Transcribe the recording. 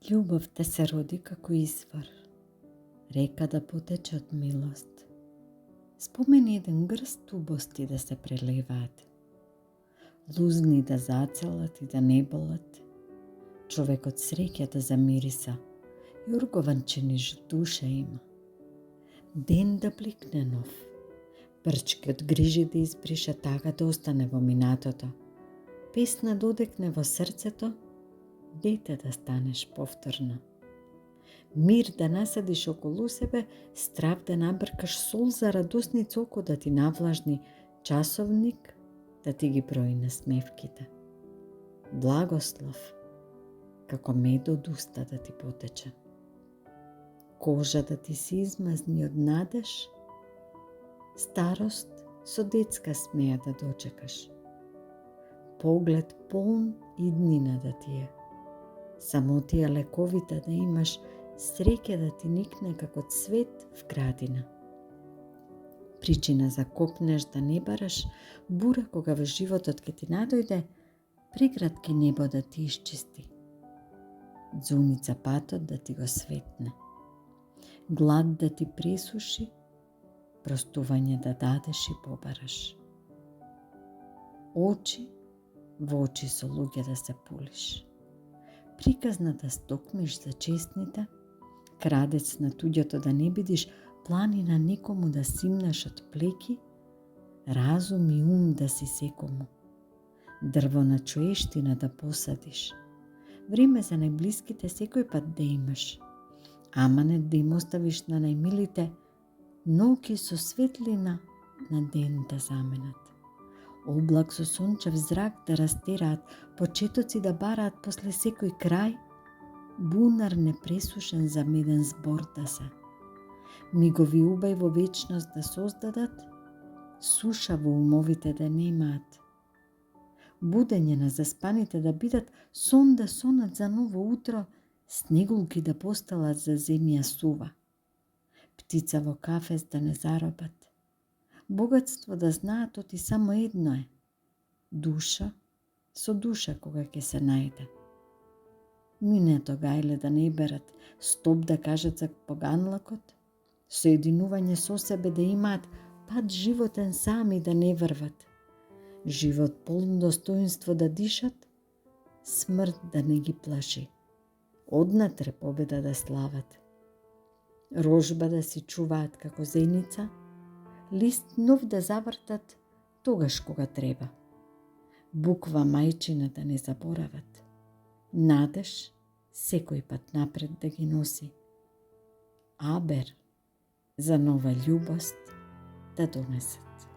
Љубовта се роди како извор, река да потече од милост. Спомени еден грст убости да се прелеваат, лузни да зацелат и да не болат, човекот среќа да замириса и ургованчени душа има. Ден да бликне нов, брчки од грижи да избриша тага да остане во минатото, песна да одекне во срцето, дете да станеш повторно. Мир да насадиш околу себе, страв да набркаш сол за радосница око да ти навлажни, часовник да ти ги брои насмевките. Благослов како мед од уста да ти потече. Кожа да ти се измазни од надеж, старост со детска смеја да дочекаш. Поглед полн иднина да ти е. Самотија лековита да имаш, среќа да ти никне како цвет в градина. Причина за копнеш да не бараш, бура кога во животот ке ти надојде, прегратки небо да ти исчисти. Дзуница патот да ти го светне. Глад да ти пресуши, простување да дадеш и побараш. Очи во очи со луѓе да се пулиш. Приказна да стокмиш за честните, крадец на туѓото да не бидиш, планина некому да симнеш од плеки, разум и ум да си секому, дрво на чоештина да посадиш, време за најблиските секој пат да имаш, аманет да им оставиш на најмилите, ноќи со светлина на ден да заменат. Облак со сончев зрак да растераат, почетоци да бараат после секој крај, бунар непресушен за меден збор да се. Мигови убај во вечност да создадат, суша во умовите да немаат. Будење на заспаните да бидат, сон да сонат за ново утро, снегулки да посталат за земја сува. Птица во кафез да не заробат. Богатство да знаат оти само едно е. Душа со душа кога ќе се најде. Минето гајле да не берат, стоп да кажат за поганлакот, соединување со себе да имаат, пат животен сами да не врват. Живот полн достоинство да дишат, смрт да не ги плаши. Однатре победа да слават. Рожба да си чуваат како зеница, лист нов да завртат тогаш кога треба. Буква мајчина да не заборават. Надеж секој пат напред да ги носи. Абер за нова љубост да донесат.